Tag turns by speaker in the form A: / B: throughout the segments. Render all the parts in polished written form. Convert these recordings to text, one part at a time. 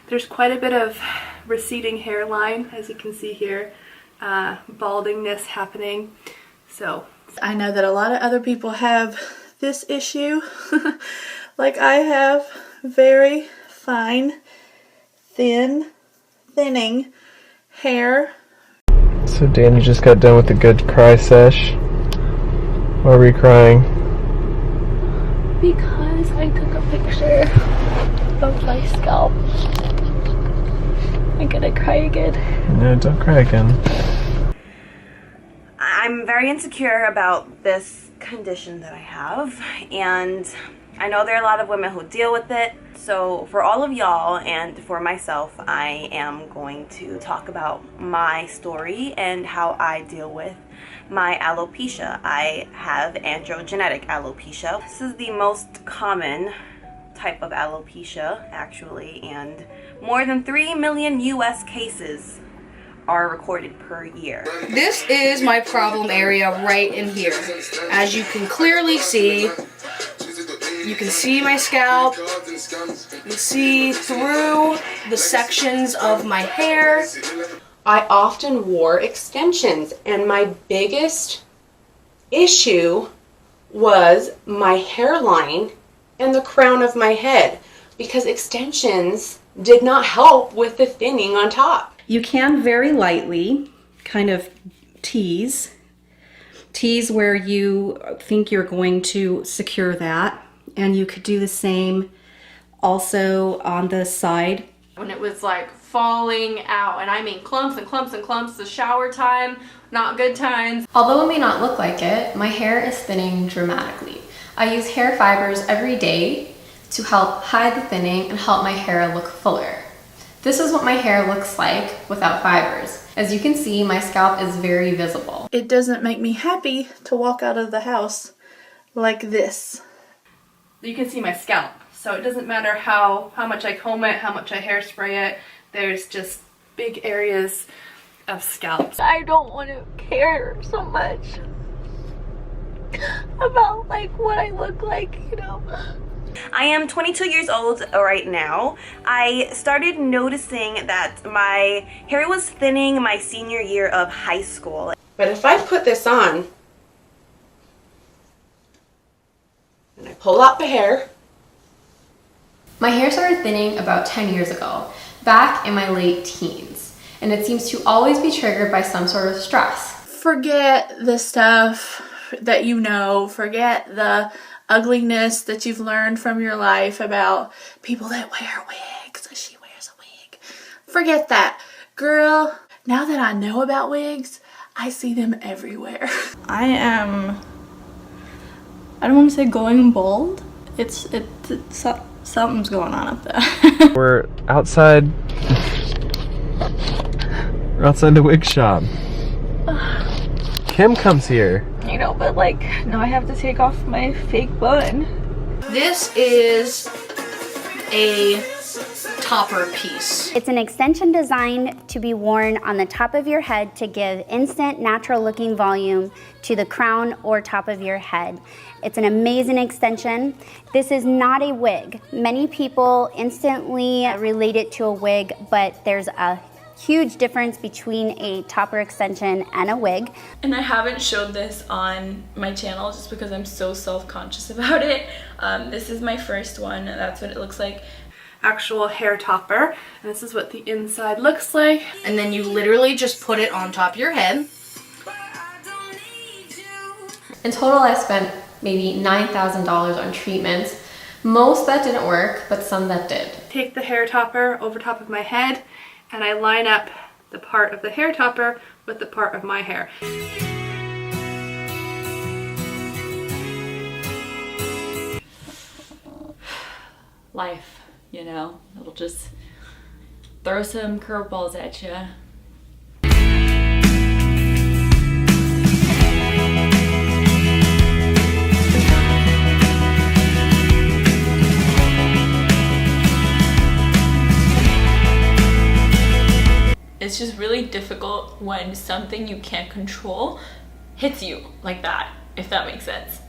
A: There's quite a bit of receding hairline, as you can see here, baldingness happening. So I know that a lot of other people have this issue like I have. Very fine, thinning hair.
B: So Dani just got done with a good cry sesh. Why were you crying?
C: Because I took a picture of my scalp. I'm gonna cry again.
B: No, don't cry again.
D: I'm very insecure about this condition that I have, and I know there are a lot of women who deal with it. So for all of y'all and for myself, I am going to talk about my story and how I deal with my alopecia. I have androgenetic alopecia. This is the most common type of alopecia, actually, and more than 3 million US cases are recorded per year.
E: This is my problem area right in here. As you can clearly see, you can see my scalp, you can see through the sections of my hair.
F: I often wore extensions, and my biggest issue was my hairline and the crown of my head, because extensions did not help with the thinning on top.
G: You can very lightly kind of tease where you think you're going to secure that, and you could do the same also on the side.
C: When it was like falling out, and I mean clumps and clumps and clumps, the shower time, not good times. Although it may not look like it, my hair is thinning dramatically. I use hair fibers every day to help hide the thinning and help my hair look fuller. This is what my hair looks like without fibers. As you can see, my scalp is very visible.
A: It doesn't make me happy to walk out of the house like this. You can see my scalp, so it doesn't matter how much I comb it, how much I hairspray it, there's just big areas of scalp.
C: I don't want to care so much about like what I look like, you know.
D: I am 22 years old right now. I started noticing that my hair was thinning my senior year of high school.
F: But if I put this on, and I pull out the hair,
C: my hair started thinning about 10 years ago, back in my late teens, and it seems to always be triggered by some sort of stress.
A: Forget the stuff that you know, forget the ugliness that you've learned from your life about people that wear wigs. She wears a wig. Forget that. Girl, now that I know about wigs, I see them everywhere.
H: I don't want to say going bald. It's something's going on up there.
B: We're outside the wig shop. Kim comes here.
H: You know, but like, now I have to take off my fake bun.
E: This is a topper piece.
I: It's an extension designed to be worn on the top of your head to give instant, natural looking volume to the crown or top of your head. It's an amazing extension. This is not a wig. Many people instantly relate it to a wig, but there's a huge difference between a topper extension and a wig.
H: And I haven't showed this on my channel just because I'm so self-conscious about it. This is my first one. That's what it looks like.
A: Actual hair topper, and this is what the inside looks like.
E: And then you literally just put it on top of your head.
C: In total, I spent maybe $9,000 on treatments. Most that didn't work, but some that did.
A: Take the hair topper over top of my head, and I line up the part of the hair topper with the part of my hair.
H: Life, you know, it'll just throw some curveballs at you. It's just really difficult when something you can't control hits you like that, if that makes sense.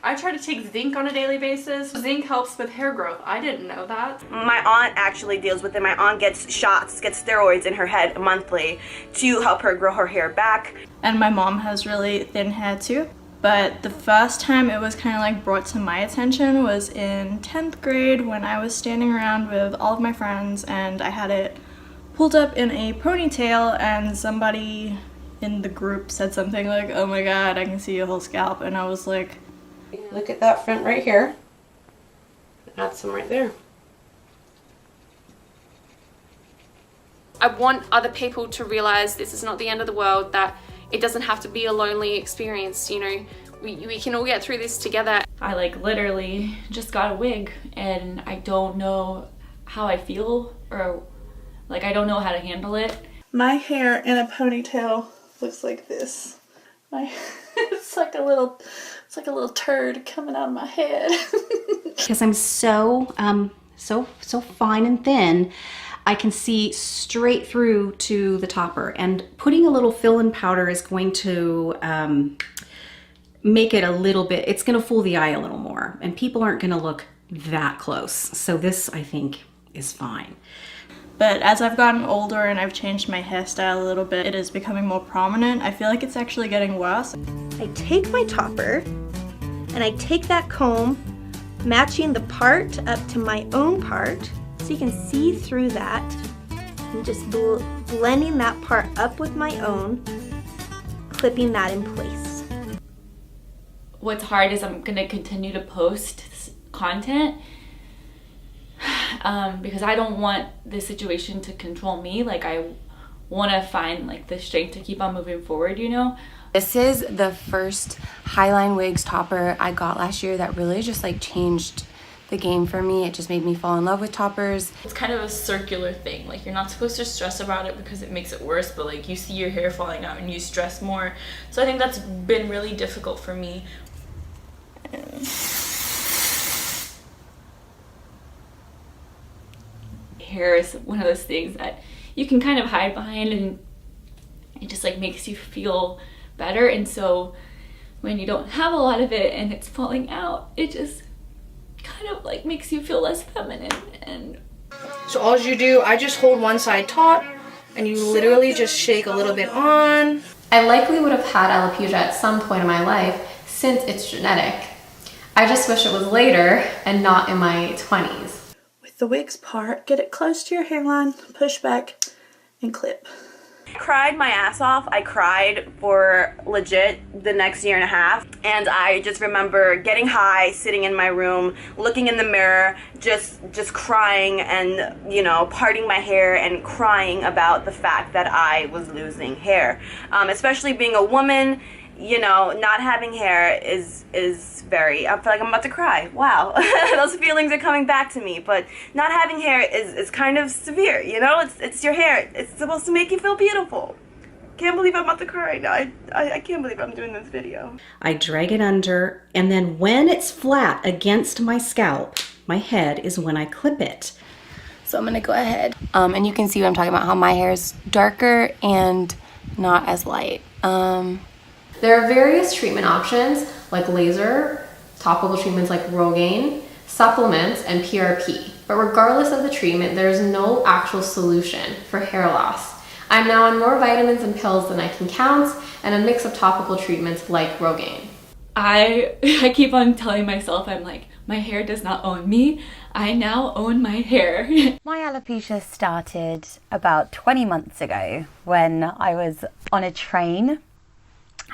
C: I try to take zinc on a daily basis. Zinc helps with hair growth. I didn't know that.
D: My aunt actually deals with it. My aunt gets steroids in her head monthly to help her grow her hair back.
H: And my mom has really thin hair too. But the first time it was kind of like brought to my attention was in 10th grade when I was standing around with all of my friends and I had it pulled up in a ponytail and somebody in the group said something like, "Oh my god, I can see your whole scalp," and I was like,
F: look at that front right here. Add some right there.
C: I want other people to realize this is not the end of the world, that it doesn't have to be a lonely experience, you know. We can all get through this together.
H: I like literally just got a wig and I don't know how I feel, or like I don't know how to handle it. My hair in a ponytail looks like this. It's like a little turd coming out of my head.
G: Because I'm so fine and thin, I can see straight through to the topper, and putting a little fill-in powder is going to make it a little bit, it's going to fool the eye a little more, and people aren't going to look that close. So this, I think, is fine.
H: But as I've gotten older and I've changed my hairstyle a little bit, it is becoming more prominent. I feel like it's actually getting worse.
J: I take my topper and I take that comb, matching the part up to my own part, so you can see through that. I'm just blending that part up with my own, clipping that in place.
H: What's hard is I'm gonna continue to post content because I don't want this situation to control me. Like, I want to find like the strength to keep on moving forward, you know.
K: This is the first Highline Wigs topper I got last year that really just like changed the game for me. It just made me fall in love with toppers.
H: It's kind of a circular thing. Like, you're not supposed to stress about it because it makes it worse, but like you see your hair falling out and you stress more. So I think that's been really difficult for me. Hair is one of those things that you can kind of hide behind, and it just like makes you feel better. And so when you don't have a lot of it and it's falling out, it just kind of like makes you feel less feminine. And
E: So all you do, I just hold one side taut and you literally just shake a little bit on.
C: I likely would have had alopecia at some point in my life since it's genetic. I just wish it was later and not in my 20s.
A: The wigs part, get it close to your hairline, push back, and clip.
D: I cried my ass off. I cried for legit the next year and a half, and I just remember getting high, sitting in my room, looking in the mirror, just crying, and you know, parting my hair and crying about the fact that I was losing hair. Especially being a woman, you know, not having hair is very, I feel like I'm about to cry. Wow. Those feelings are coming back to me, but not having hair is kind of severe, you know? It's your hair. It's supposed to make you feel beautiful. Can't believe I'm about to cry right now. I can't believe I'm doing this video.
G: I drag it under, and then when it's flat against my scalp, my head, is when I clip it.
K: So I'm gonna go ahead. And you can see what I'm talking about, how my hair is darker and not as light.
C: There are various treatment options like laser, topical treatments like Rogaine, supplements, and PRP. But regardless of the treatment, there is no actual solution for hair loss. I'm now on more vitamins and pills than I can count, and a mix of topical treatments like Rogaine.
H: I keep on telling myself, I'm like, my hair does not own me. I now own my hair.
L: My alopecia started about 20 months ago when I was on a train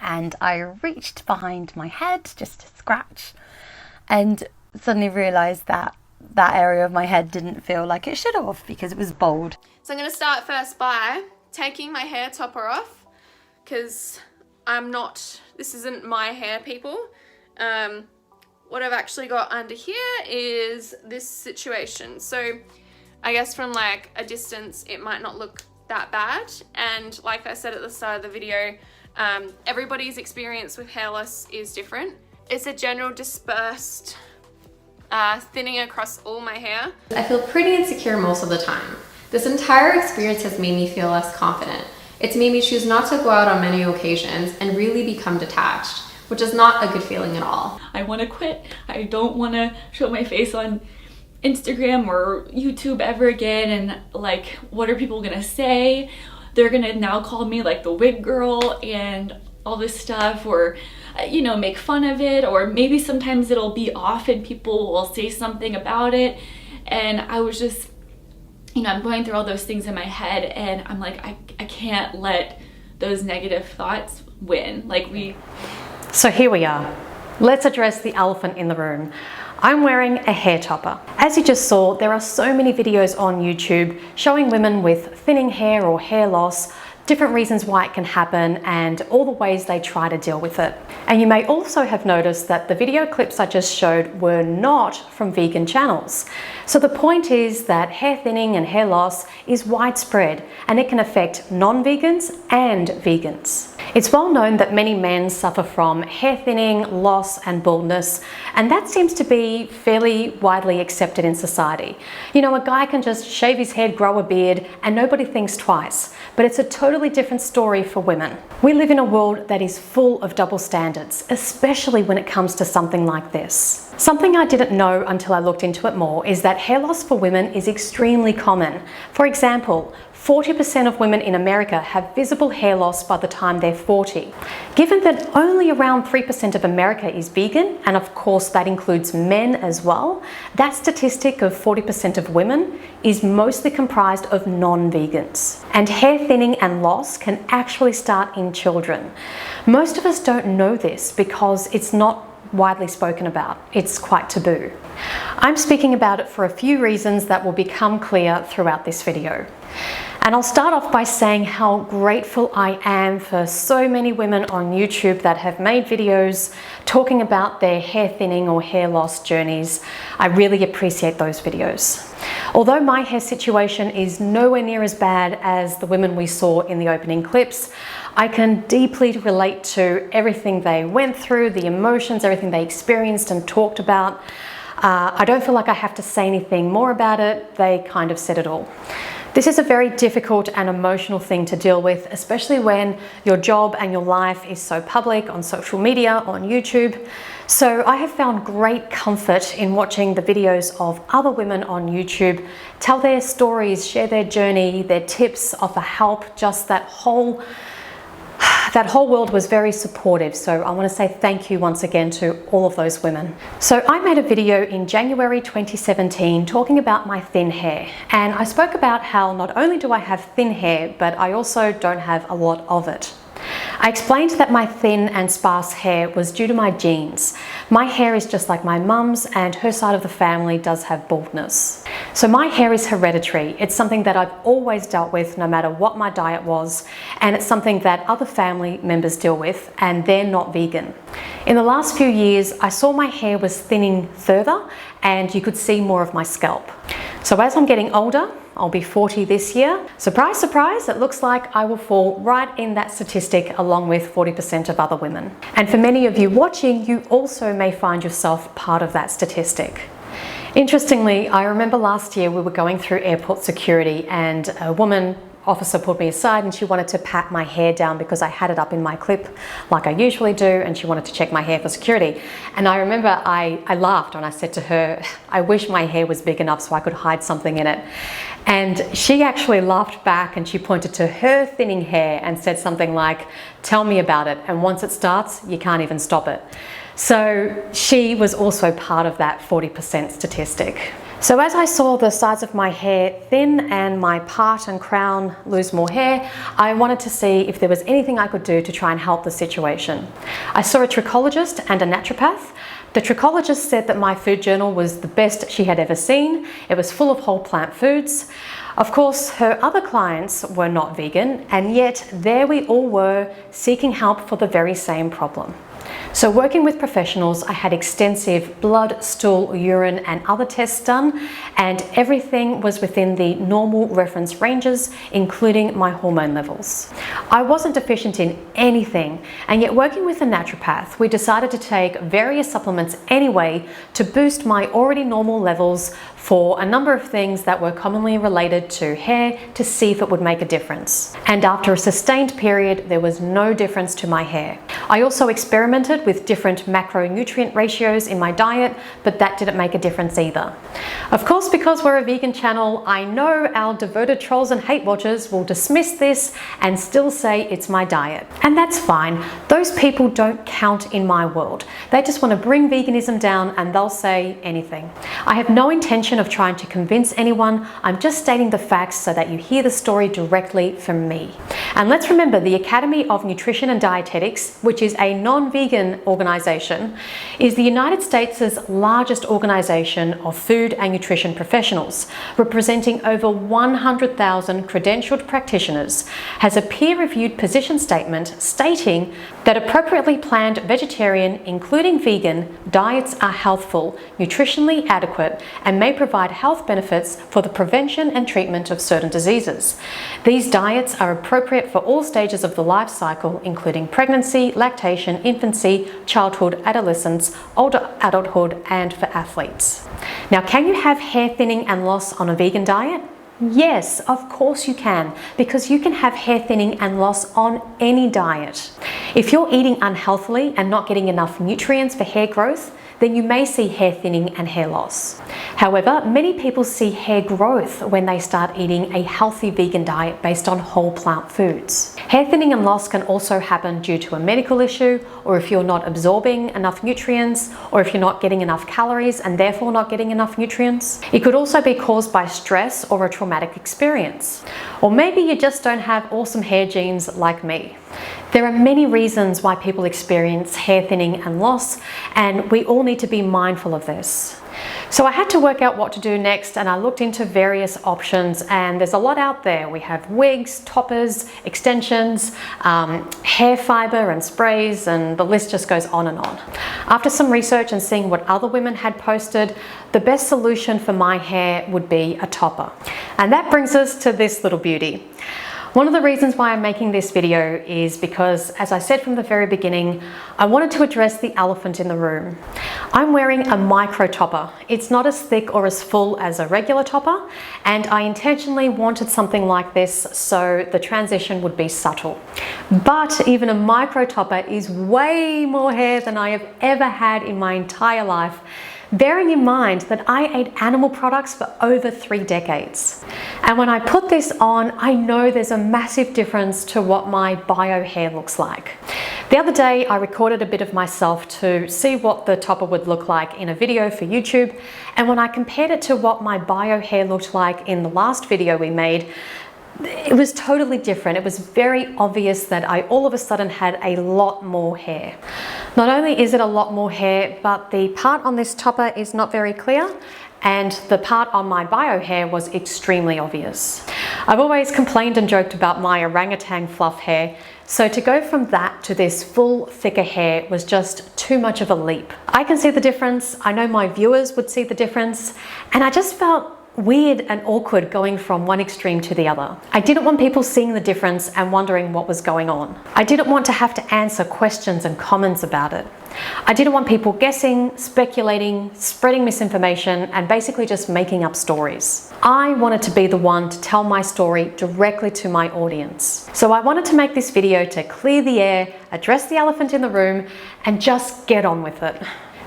L: and I reached behind my head just to scratch and suddenly realised that that area of my head didn't feel like it should have because it was bald.
C: So I'm going to start first by taking my hair topper off because this isn't my hair, people. What I've actually got under here is this situation. So I guess from like a distance it might not look that bad, and like I said at the start of the video, everybody's experience with hair loss is different. It's a general dispersed thinning across all my hair. I feel pretty insecure most of the time. This entire experience has made me feel less confident. It's made me choose not to go out on many occasions and really become detached, which which is not a good feeling at all.
M: I want to quit. I don't want to show my face on Instagram or YouTube ever again, and like, what are people gonna say? They're gonna now call me like the wig girl and all this stuff, or you know, make fun of it, or maybe sometimes it'll be off and people will say something about it. And I was just, you know, I'm going through all those things in my head, and I'm like, I can't let those negative thoughts win. Like
N: So here we are. Let's address the elephant in the room. I'm wearing a hair topper. As you just saw, there are so many videos on YouTube showing women with thinning hair or hair loss, different reasons why it can happen, and all the ways they try to deal with it. And you may also have noticed that the video clips I just showed were not from vegan channels. So the point is that hair thinning and hair loss is widespread, and it can affect non-vegans and vegans. It's well known that many men suffer from hair thinning, loss, and baldness, and that seems to be fairly widely accepted in society. You know, a guy can just shave his head, grow a beard, and nobody thinks twice. But it's a totally different story for women. We live in a world that is full of double standards, especially when it comes to something like this. Something I didn't know until I looked into it more is that hair loss for women is extremely common. For example, 40% of women in America have visible hair loss by the time they're 40. Given that only around 3% of America is vegan, and of course that includes men as well, that statistic of 40% of women is mostly comprised of non-vegans. And hair thinning and loss can actually start in children. Most of us don't know this because it's not widely spoken about. It's quite taboo. I'm speaking about it for a few reasons that will become clear throughout this video. And I'll start off by saying how grateful I am for so many women on YouTube that have made videos talking about their hair thinning or hair loss journeys. I really appreciate those videos. Although my hair situation is nowhere near as bad as the women we saw in the opening clips, I can deeply relate to everything they went through, the emotions, everything they experienced and talked about. I don't feel like I have to say anything more about it. They kind of said it all. This is a very difficult and emotional thing to deal with, especially when your job and your life is so public on social media, on YouTube. So I have found great comfort in watching the videos of other women on YouTube tell their stories, share their journey, their tips, offer help. Just that whole world was very supportive, so I want to say thank you once again to all of those women. So I made a video in January 2017 talking about my thin hair, and I spoke about how not only do I have thin hair, but I also don't have a lot of it. I explained that my thin and sparse hair was due to my genes. My hair is just like my mum's, and her side of the family does have baldness. So my hair is hereditary. It's something that I've always dealt with no matter what my diet was, and it's something that other family members deal with, and they're not vegan. In the last few years, I saw my hair was thinning further, and you could see more of my scalp. So as I'm getting older, I'll be 40 this year. Surprise, surprise, it looks like I will fall right in that statistic along with 40% of other women. And for many of you watching, you also may find yourself part of that statistic. Interestingly, I remember last year we were going through airport security, and a woman officer pulled me aside and she wanted to pat my hair down because I had it up in my clip like I usually do, and she wanted to check my hair for security. And I remember I laughed and I said to her, I wish my hair was big enough so I could hide something in it. And she actually laughed back and she pointed to her thinning hair and said something like, tell me about it, and once it starts you can't even stop it. So she was also part of that 40% statistic. So as I saw the sides of my hair thin and my part and crown lose more hair, I wanted to see if there was anything I could do to try and help the situation. I saw a trichologist and a naturopath. The trichologist said that my food journal was the best she had ever seen. It was full of whole plant foods. Of course, her other clients were not vegan, and yet there we all were seeking help for the very same problem. So working with professionals, I had extensive blood, stool, urine and other tests done, and everything was within the normal reference ranges, including my hormone levels. I wasn't deficient in anything, and yet working with a naturopath, we decided to take various supplements anyway to boost my already normal levels for a number of things that were commonly related to hair, to see if it would make a difference. And after a sustained period, there was no difference to my hair. I also experimented experimented with different macronutrient ratios in my diet, but that didn't make a difference either. Of course, because we're a vegan channel, I know our devoted trolls and hate watchers will dismiss this and still say it's my diet. And that's fine. Those people don't count in my world. They just want to bring veganism down and they'll say anything. I have no intention of trying to convince anyone. I'm just stating the facts so that you hear the story directly from me. And let's remember, the Academy of Nutrition and Dietetics, which is a non-vegan organization, is the United States' largest organization of food and nutrition professionals, representing over 100,000 credentialed practitioners, has a peer-reviewed position statement stating that appropriately planned vegetarian, including vegan, diets are healthful, nutritionally adequate, and may provide health benefits for the prevention and treatment of certain diseases. These diets are appropriate for all stages of the life cycle, including pregnancy, lactation, infancy, childhood, adolescence, older adulthood, and for athletes. Now, can you have hair thinning and loss on a vegan diet? Yes, of course you can, because you can have hair thinning and loss on any diet. If you're eating unhealthily and not getting enough nutrients for hair growth, then you may see hair thinning and hair loss. However, many people see hair growth when they start eating a healthy vegan diet based on whole plant foods. Hair thinning and loss can also happen due to a medical issue, or if you're not absorbing enough nutrients, or if you're not getting enough calories and therefore not getting enough nutrients. It could also be caused by stress or a traumatic experience. Or maybe you just don't have awesome hair genes like me. There are many reasons why people experience hair thinning and loss, and we all need to be mindful of this. So I had to work out what to do next, and I looked into various options, and there's a lot out there. We have wigs, toppers, extensions, hair fiber and sprays, and the list just goes on and on. After some research and seeing what other women had posted, the best solution for my hair would be a topper. And that brings us to this little beauty. One of the reasons why I'm making this video is because, as I said from the very beginning, I wanted to address the elephant in the room. I'm wearing a micro topper. It's not as thick or as full as a regular topper, and I intentionally wanted something like this so the transition would be subtle. But even a micro topper is way more hair than I have ever had in my entire life, bearing in mind that I ate animal products for over 3 decades. And when I put this on, I know there's a massive difference to what my bio hair looks like. The other day, I recorded a bit of myself to see what the topper would look like in a video for YouTube. And when I compared it to what my bio hair looked like in the last video we made, it was totally different. It was very obvious that I all of a sudden had a lot more hair. Not only is it a lot more hair, but the part on this topper is not very clear, and the part on my bio hair was extremely obvious. I've always complained and joked about my orangutan fluff hair, so to go from that to this full, thicker hair was just too much of a leap. I can see the difference, I know my viewers would see the difference, and I just felt weird and awkward going from one extreme to the other. I didn't want people seeing the difference and wondering what was going on. I didn't want to have to answer questions and comments about it. I didn't want people guessing, speculating, spreading misinformation, and basically just making up stories. I wanted to be the one to tell my story directly to my audience. So I wanted to make this video to clear the air, address the elephant in the room, and just get on with it.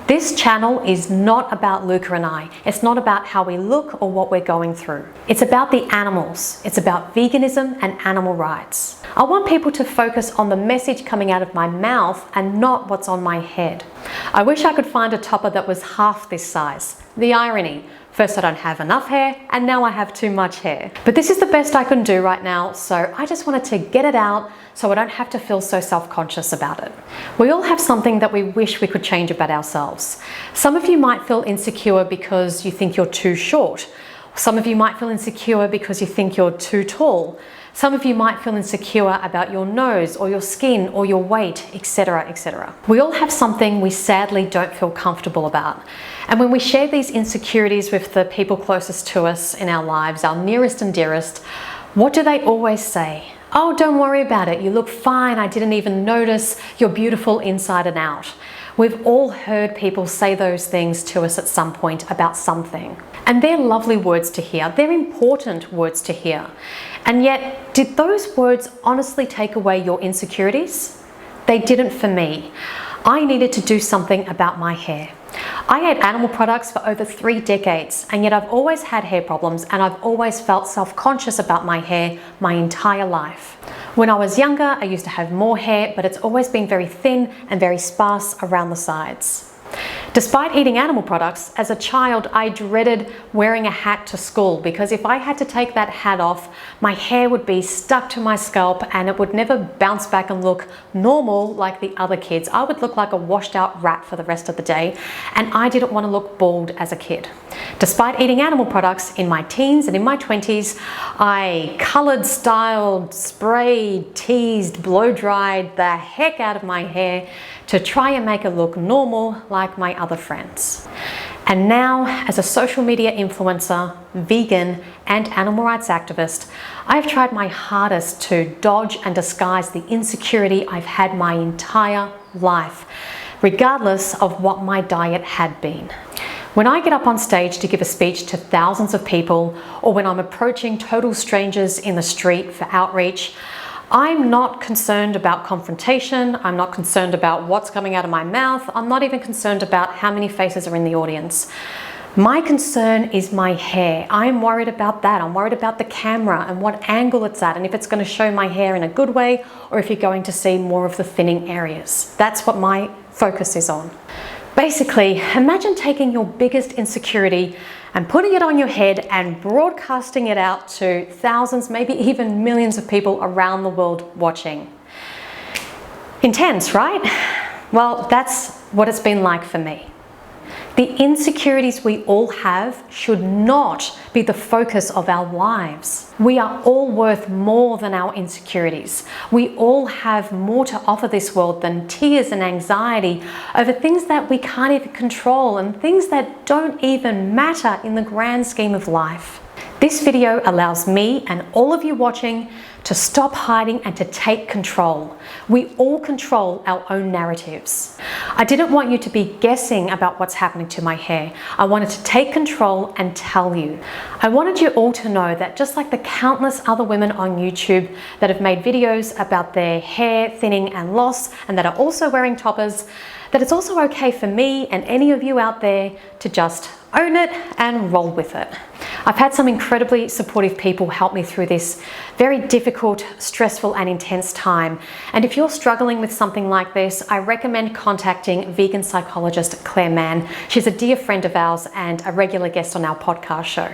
N: This channel is not about Luca and I. It's not about how we look or what we're going through. It's about the animals. It's about veganism and animal rights. I want people to focus on the message coming out of my mouth and not what's on my head. I wish I could find a topper that was half this size. The irony. First I don't have enough hair, and now I have too much hair. But this is the best I can do right now, so I just wanted to get it out so I don't have to feel so self-conscious about it. We all have something that we wish we could change about ourselves. Some of you might feel insecure because you think you're too short. Some of you might feel insecure because you think you're too tall. Some of you might feel insecure about your nose or your skin or your weight, etc., etc. We all have something we sadly don't feel comfortable about. And when we share these insecurities with the people closest to us in our lives, our nearest and dearest, what do they always say? Oh, don't worry about it. You look fine. I didn't even notice. You're beautiful inside and out. We've all heard people say those things to us at some point about something. And they're lovely words to hear. They're important words to hear. And yet, did those words honestly take away your insecurities? They didn't for me. I needed to do something about my hair. I ate animal products for over 3 decades, and yet I've always had hair problems, and I've always felt self-conscious about my hair my entire life. When I was younger, I used to have more hair, but it's always been very thin and very sparse around the sides. Despite eating animal products, as a child I dreaded wearing a hat to school because if I had to take that hat off, my hair would be stuck to my scalp and it would never bounce back and look normal like the other kids. I would look like a washed out rat for the rest of the day, and I didn't want to look bald as a kid. Despite eating animal products in my teens and in my 20s, I colored, styled, sprayed, teased, blow dried the heck out of my hair to try and make it look normal like my other friends. And now, as a social media influencer, vegan, and animal rights activist, I've tried my hardest to dodge and disguise the insecurity I've had my entire life, regardless of what my diet had been. When I get up on stage to give a speech to thousands of people, or when I'm approaching total strangers in the street for outreach, I'm not concerned about confrontation. I'm not concerned about what's coming out of my mouth. I'm not even concerned about how many faces are in the audience. My concern is my hair. I'm worried about that. I'm worried about the camera and what angle it's at and if it's going to show my hair in a good way or if you're going to see more of the thinning areas. That's what my focus is on. Basically, imagine taking your biggest insecurity and putting it on your head and broadcasting it out to thousands, maybe even millions of people around the world watching. Intense, right? Well, that's what it's been like for me. The insecurities we all have should not be the focus of our lives. We are all worth more than our insecurities. We all have more to offer this world than tears and anxiety over things that we can't even control and things that don't even matter in the grand scheme of life. This video allows me and all of you watching to stop hiding and to take control. We all control our own narratives. I didn't want you to be guessing about what's happening to my hair. I wanted to take control and tell you. I wanted you all to know that just like the countless other women on YouTube that have made videos about their hair thinning and loss and that are also wearing toppers, that it's also okay for me and any of you out there to just own it and roll with it. I've had some incredibly supportive people help me through this very difficult, stressful and intense time. And if you're struggling with something like this, I recommend contacting vegan psychologist Claire Mann. She's a dear friend of ours and a regular guest on our podcast show.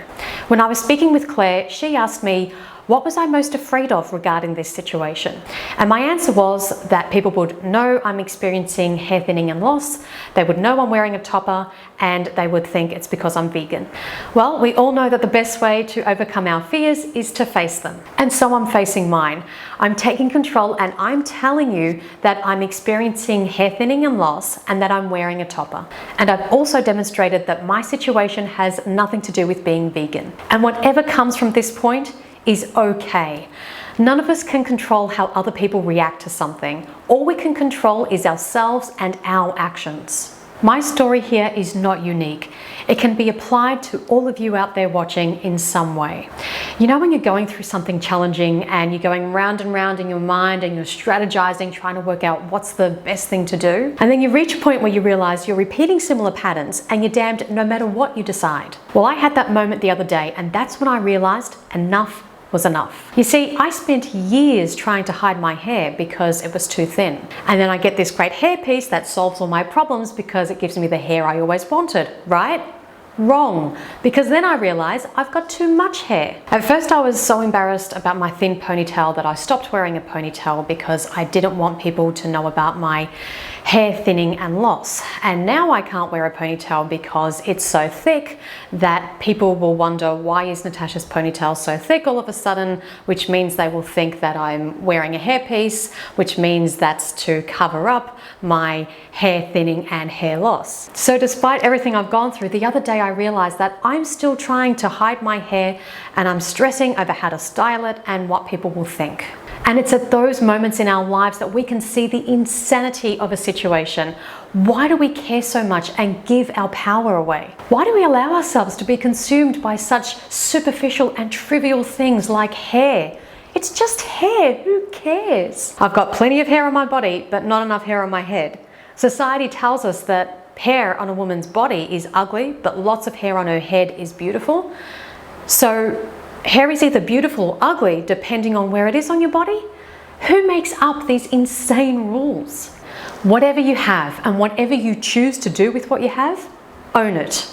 N: When I was speaking with Claire, she asked me, what was I most afraid of regarding this situation? And my answer was that people would know I'm experiencing hair thinning and loss, they would know I'm wearing a topper, and they would think it's because I'm vegan. Well, we all know that the best way to overcome our fears is to face them. And so I'm facing mine. I'm taking control and I'm telling you that I'm experiencing hair thinning and loss and that I'm wearing a topper. And I've also demonstrated that my situation has nothing to do with being vegan. And whatever comes from this point is okay. None of us can control how other people react to something. All we can control is ourselves and our actions. My story here is not unique. It can be applied to all of you out there watching in some way. You know when you're going through something challenging and you're going round and round in your mind and you're strategizing, trying to work out what's the best thing to do? And then you reach a point where you realize you're repeating similar patterns and you're damned no matter what you decide. Well, I had that moment the other day and that's when I realized enough was enough. You see, I spent years trying to hide my hair because it was too thin. And then I get this great hairpiece that solves all my problems because it gives me the hair I always wanted, right? Wrong, because then I realized I've got too much hair. At first I was so embarrassed about my thin ponytail that I stopped wearing a ponytail because I didn't want people to know about my hair thinning and loss. And now I can't wear a ponytail because it's so thick that people will wonder, why is Natasha's ponytail so thick all of a sudden, which means they will think that I'm wearing a hairpiece, which means that's to cover up my hair thinning and hair loss. So despite everything I've gone through, the other day I realized that I'm still trying to hide my hair and I'm stressing over how to style it and what people will think. And it's at those moments in our lives that we can see the insanity of a situation. Why do we care so much and give our power away? Why do we allow ourselves to be consumed by such superficial and trivial things like hair? It's just hair, who cares? I've got plenty of hair on my body, but not enough hair on my head. Society tells us that hair on a woman's body is ugly, but lots of hair on her head is beautiful. So hair is either beautiful or ugly depending on where it is on your body. Who makes up these insane rules? Whatever you have and whatever you choose to do with what you have, own it.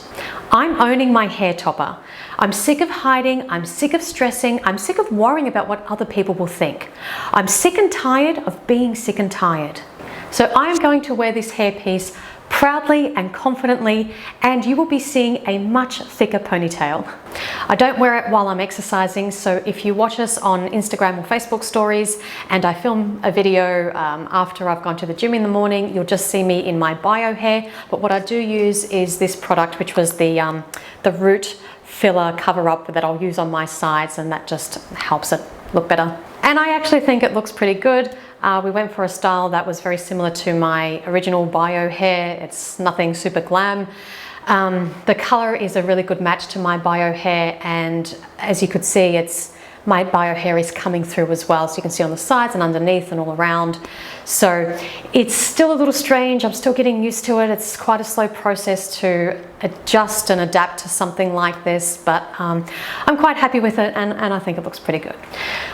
N: I'm owning my hair topper. I'm sick of hiding, I'm sick of stressing, I'm sick of worrying about what other people will think. I'm sick and tired of being sick and tired. So I'm going to wear this hairpiece proudly and confidently, and you will be seeing a much thicker ponytail. I don't wear it while I'm exercising, so if you watch us on Instagram or Facebook stories and I film a video after I've gone to the gym in the morning, you'll just see me in my bio hair. But what I do use is this product, which was the root filler cover up that I'll use on my sides, and that just helps it look better. And I actually think it looks pretty good. We went for a style that was very similar to my original bio hair. It's nothing super glam. The color is a really good match to my bio hair, and as you could see, my bio hair is coming through as well, so you can see on the sides and underneath and all around. So it's still a little strange. I'm still getting used to it. It's quite a slow process to adjust and adapt to something like this, but I'm quite happy with it, and I think it looks pretty good.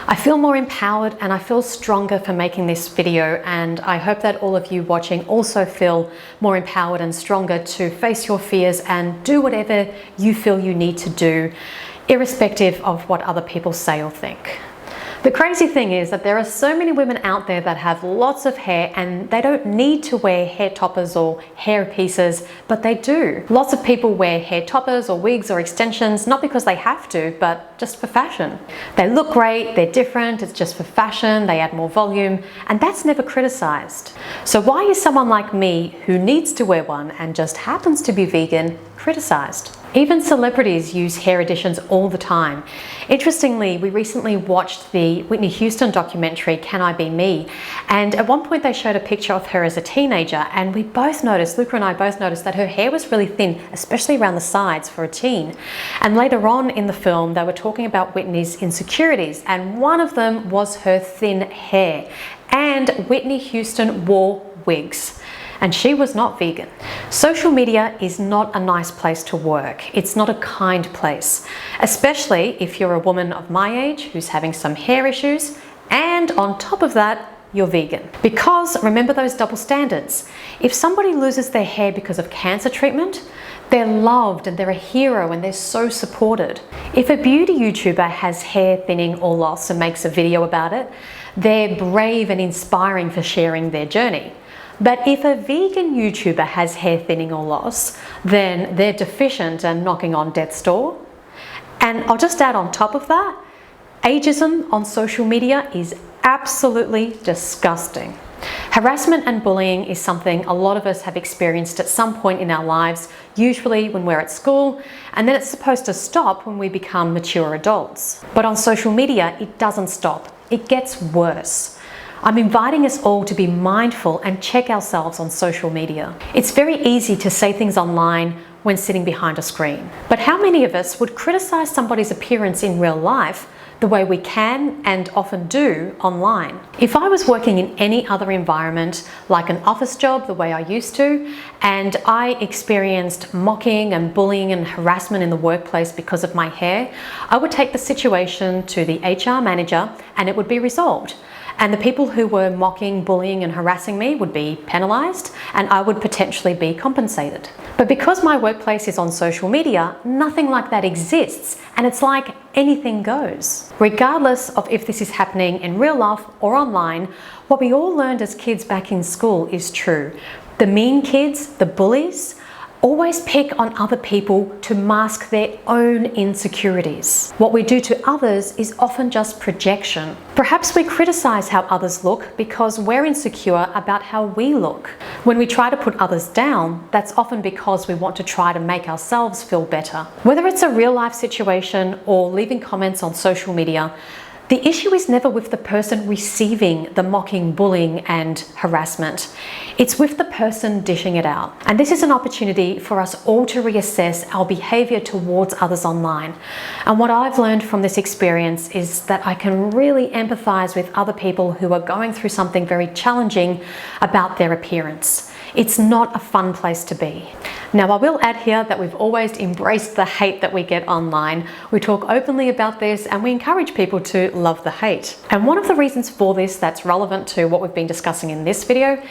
N: I feel more empowered and I feel stronger for making this video, and I hope that all of you watching also feel more empowered and stronger to face your fears and do whatever you feel you need to do, irrespective of what other people say or think. The crazy thing is that there are so many women out there that have lots of hair and they don't need to wear hair toppers or hair pieces, but they do. Lots of people wear hair toppers or wigs or extensions, not because they have to, but just for fashion. They look great, they're different, it's just for fashion, they add more volume, and that's never criticized. So why is someone like me, who needs to wear one and just happens to be vegan, criticized? Even celebrities use hair additions all the time. Interestingly, we recently watched the Whitney Houston documentary, Can I Be Me? And at one point they showed a picture of her as a teenager, and we both noticed, Luca and I both noticed, that her hair was really thin, especially around the sides for a teen. And later on in the film, they were talking about Whitney's insecurities, and one of them was her thin hair. And Whitney Houston wore wigs. And she was not vegan. Social media is not a nice place to work. It's not a kind place, especially if you're a woman of my age who's having some hair issues, and on top of that, you're vegan. Because remember those double standards. If somebody loses their hair because of cancer treatment, they're loved and they're a hero and they're so supported. If a beauty YouTuber has hair thinning or loss and makes a video about it, they're brave and inspiring for sharing their journey. But if a vegan YouTuber has hair thinning or loss, then they're deficient and knocking on death's door. And I'll just add on top of that, ageism on social media is absolutely disgusting. Harassment and bullying is something a lot of us have experienced at some point in our lives, usually when we're at school, and then it's supposed to stop when we become mature adults. But on social media, it doesn't stop. It gets worse. I'm inviting us all to be mindful and check ourselves on social media. It's very easy to say things online when sitting behind a screen. But how many of us would criticize somebody's appearance in real life the way we can and often do online? If I was working in any other environment, like an office job the way I used to, and I experienced mocking and bullying and harassment in the workplace because of my hair, I would take the situation to the HR manager and it would be resolved. And the people who were mocking, bullying and harassing me would be penalized, and I would potentially be compensated. But because my workplace is on social media, nothing like that exists, and it's like anything goes. Regardless of if this is happening in real life or online, what we all learned as kids back in school is true. The mean kids, the bullies, always pick on other people to mask their own insecurities. What we do to others is often just projection. Perhaps we criticize how others look because we're insecure about how we look. When we try to put others down, that's often because we want to try to make ourselves feel better. Whether it's a real life situation or leaving comments on social media, the issue is never with the person receiving the mocking, bullying and harassment. It's with the person dishing it out. And this is an opportunity for us all to reassess our behavior towards others online. And what I've learned from this experience is that I can really empathize with other people who are going through something very challenging about their appearance. It's not a fun place to be. Now, I will add here that we've always embraced the hate that we get online. We talk openly about this and we encourage people to love the hate. And one of the reasons for this that's relevant to what we've been discussing in this video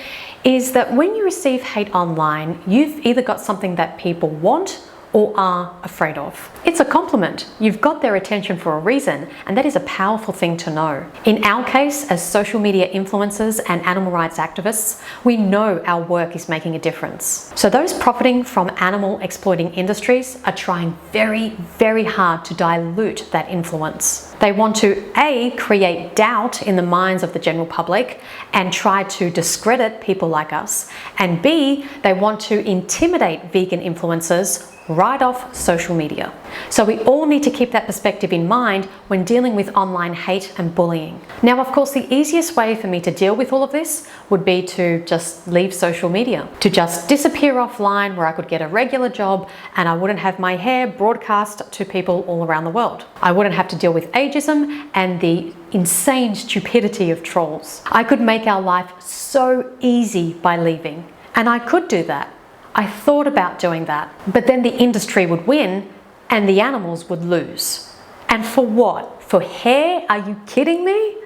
N: is that when you receive hate online, you've either got something that people want or are afraid of. It's a compliment. You've got their attention for a reason, and that is a powerful thing to know. In our case, as social media influencers and animal rights activists, we know our work is making a difference. So those profiting from animal exploiting industries are trying very, very hard to dilute that influence. They want to A, create doubt in the minds of the general public and try to discredit people like us, and B, they want to intimidate vegan influencers right off social media. So we all need to keep that perspective in mind when dealing with online hate and bullying. Now, of course, the easiest way for me to deal with all of this would be to just leave social media, to just disappear offline where I could get a regular job and I wouldn't have my hair broadcast to people all around the world. I wouldn't have to deal with ageism and the insane stupidity of trolls. I could make our life so easy by leaving, and I could do that. I thought about doing that, but then the industry would win and the animals would lose. And for what? For hair? Are you kidding me?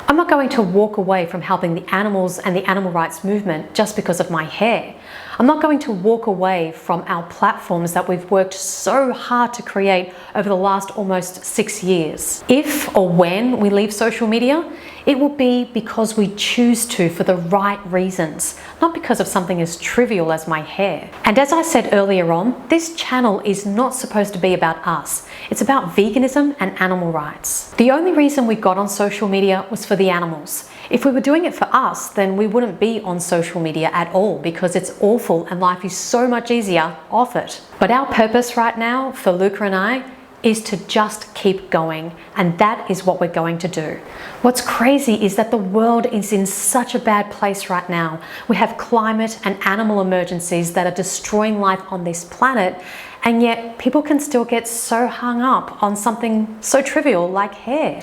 N: I'm not going to walk away from helping the animals and the animal rights movement just because of my hair. I'm not going to walk away from our platforms that we've worked so hard to create over the last almost 6 years. If or when we leave social media, it will be because we choose to for the right reasons, not because of something as trivial as my hair. And as I said earlier on, this channel is not supposed to be about us. It's about veganism and animal rights. The only reason we got on social media was for the animals. If we were doing it for us, then we wouldn't be on social media at all because it's awful and life is so much easier off it. But our purpose right now for Luca and I is to just keep going, and that is what we're going to do. What's crazy is that the world is in such a bad place right now. We have climate and animal emergencies that are destroying life on this planet, and yet people can still get so hung up on something so trivial like hair.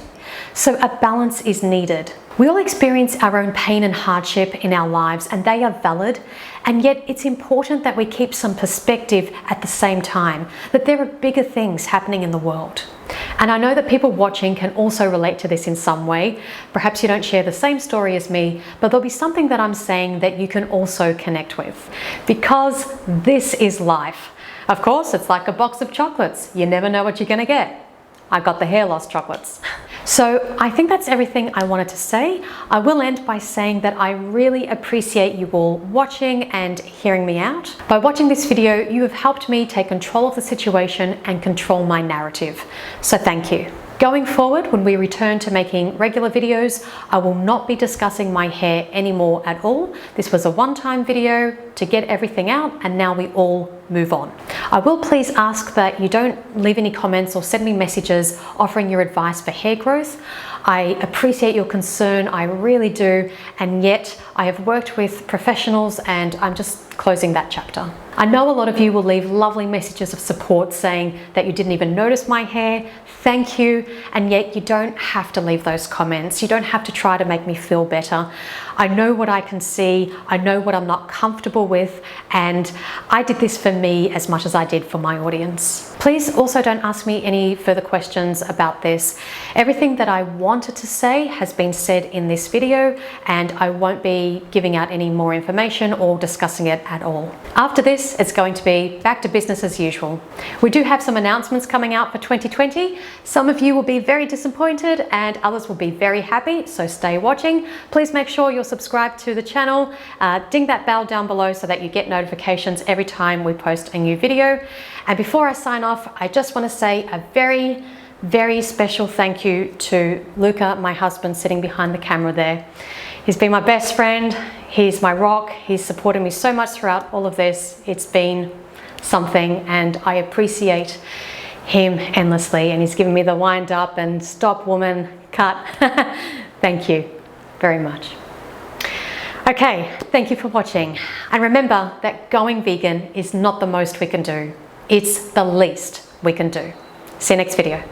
N: So a balance is needed. We all experience our own pain and hardship in our lives, and they are valid, and yet it's important that we keep some perspective at the same time, that there are bigger things happening in the world. And I know that people watching can also relate to this in some way. Perhaps you don't share the same story as me, but there'll be something that I'm saying that you can also connect with, because this is life. Of course, it's like a box of chocolates. You never know what you're going to get. I got the hair loss chocolates. So I think that's everything I wanted to say. I will end by saying that I really appreciate you all watching and hearing me out. By watching this video, you have helped me take control of the situation and control my narrative. So thank you. Going forward, when we return to making regular videos, I will not be discussing my hair anymore at all. This was a one-time video to get everything out, and now we all move on. I will please ask that you don't leave any comments or send me messages offering your advice for hair growth. I appreciate your concern, I really do, and yet I have worked with professionals and I'm just closing that chapter. I know a lot of you will leave lovely messages of support saying that you didn't even notice my hair. Thank you, and yet you don't have to leave those comments. You don't have to try to make me feel better. I know what I can see, I know what I'm not comfortable with, and I did this for me as much as I did for my audience. Please also don't ask me any further questions about this. Everything that I wanted to say has been said in this video, and I won't be giving out any more information or discussing it at all. After this, it's going to be back to business as usual. We do have some announcements coming out for 2020. Some of you will be very disappointed and others will be very happy, so stay watching. Please make sure you're subscribed to the channel. Ding that bell down below so that you get notifications every time we post a new video. And before I sign off, I just want to say a very, very special thank you to Luca, my husband, sitting behind the camera there. He's been my best friend. He's my rock. He's supported me so much throughout all of this. It's been something, and I appreciate him endlessly, and he's given me the wind up and stop woman, cut. Thank you very much. Okay, thank you for watching. And remember that going vegan is not the most we can do. It's the least we can do. See you next video.